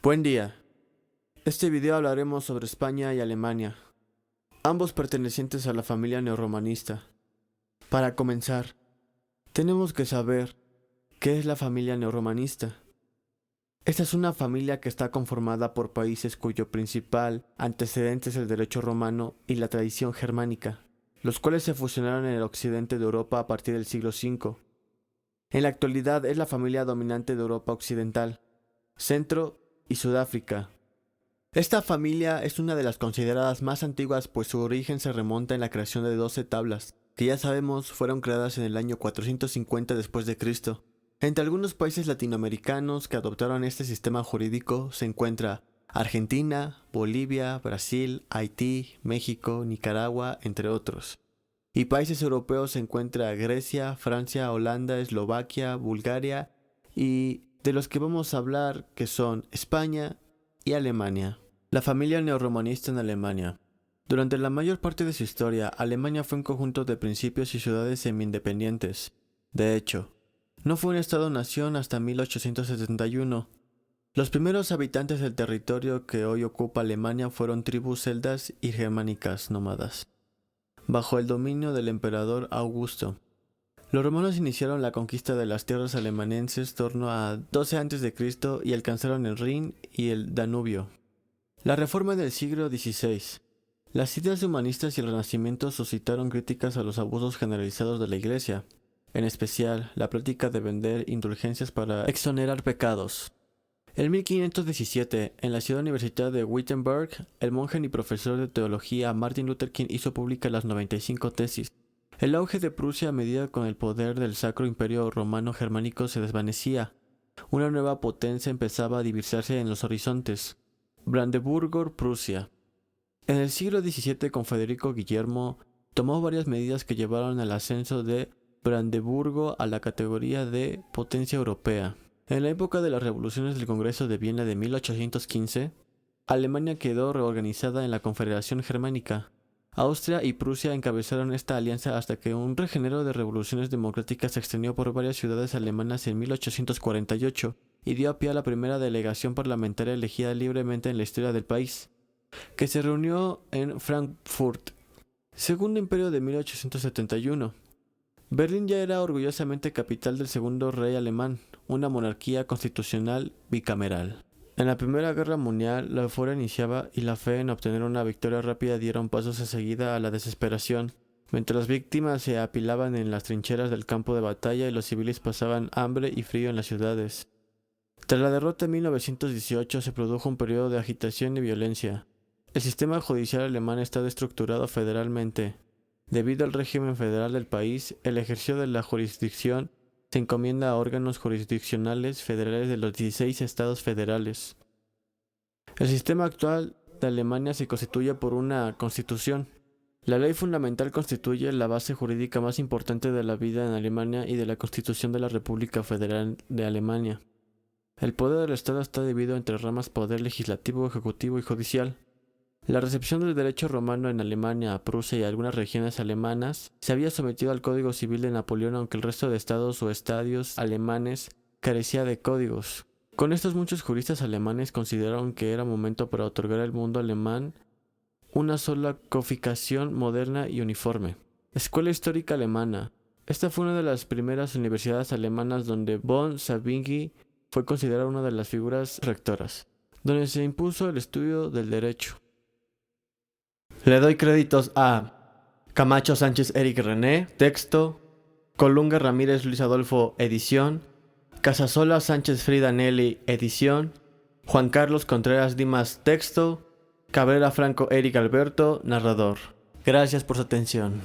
Buen día. Este video hablaremos sobre España y Alemania, ambos pertenecientes a la familia neorromanista. Para comenzar, tenemos que saber qué es la familia neorromanista. Esta es una familia que está conformada por países cuyo principal antecedente es el derecho romano y la tradición germánica, los cuales se fusionaron en el occidente de Europa a partir del siglo V. En la actualidad es la familia dominante de Europa occidental, Centro y Sudáfrica. Esta familia es una de las consideradas más antiguas, pues su origen se remonta en la creación de 12 tablas, que ya sabemos fueron creadas en el año 450 después de Cristo. Entre algunos países latinoamericanos que adoptaron este sistema jurídico se encuentra Argentina, Bolivia, Brasil, Haití, México, Nicaragua, entre otros. Y países europeos se encuentra Grecia, Francia, Holanda, Eslovaquia, Bulgaria y de los que vamos a hablar que son España y Alemania. La familia neorromanista en Alemania. Durante la mayor parte de su historia, Alemania fue un conjunto de principios y ciudades semi-independientes. De hecho, no fue un estado-nación hasta 1871. Los primeros habitantes del territorio que hoy ocupa Alemania fueron tribus celtas y germánicas nómadas, bajo el dominio del emperador Augusto. Los romanos iniciaron la conquista de las tierras alemaneses torno a 12 a.C. y alcanzaron el Rin y el Danubio. La Reforma del siglo XVI. Las ideas humanistas y el Renacimiento suscitaron críticas a los abusos generalizados de la Iglesia, en especial la práctica de vender indulgencias para exonerar pecados. En 1517, en la ciudad universitaria de Wittenberg, el monje y profesor de teología Martin Luther King hizo públicas las 95 tesis. El auge de Prusia a medida con el poder del Sacro Imperio Romano Germánico se desvanecía. Una nueva potencia empezaba a divisarse en los horizontes. Brandeburgo-Prusia. En el siglo XVII, con Federico Guillermo, tomó varias medidas que llevaron al ascenso de Brandeburgo a la categoría de potencia europea. En la época de las revoluciones del Congreso de Viena de 1815, Alemania quedó reorganizada en la Confederación Germánica. Austria y Prusia encabezaron esta alianza hasta que un regenero de revoluciones democráticas se extendió por varias ciudades alemanas en 1848 y dio a pie a la primera delegación parlamentaria elegida libremente en la historia del país, que se reunió en Frankfurt. Segundo Imperio de 1871. Berlín ya era orgullosamente capital del segundo rey alemán, una monarquía constitucional bicameral. En la Primera Guerra Mundial, la euforia iniciaba y la fe en obtener una victoria rápida dieron pasos enseguida a la desesperación. Mientras las víctimas se apilaban en las trincheras del campo de batalla y los civiles pasaban hambre y frío en las ciudades. Tras la derrota en 1918 se produjo un periodo de agitación y violencia. El sistema judicial alemán está estructurado federalmente. Debido al régimen federal del país, el ejercicio de la jurisdicción se encomienda a órganos jurisdiccionales federales de los 16 estados federales. El sistema actual de Alemania se constituye por una constitución. La ley fundamental constituye la base jurídica más importante de la vida en Alemania y de la Constitución de la República Federal de Alemania. El poder del Estado está dividido entre ramas poder legislativo, ejecutivo y judicial. La recepción del derecho romano en Alemania, Prusia y algunas regiones alemanas se había sometido al Código Civil de Napoleón, aunque el resto de estados o estadios alemanes carecía de códigos. Con estos, muchos juristas alemanes consideraron que era momento para otorgar al mundo alemán una sola codificación moderna y uniforme. Escuela Histórica Alemana. Esta fue una de las primeras universidades alemanas donde von Savigny fue considerada una de las figuras rectoras, donde se impuso el estudio del derecho. Le doy créditos a Camacho Sánchez Eric René, texto; Colunga Ramírez Luis Adolfo, edición; Casasola Sánchez Frida Nelly, edición; Juan Carlos Contreras Dimas, texto; Cabrera Franco Eric Alberto, narrador. Gracias por su atención.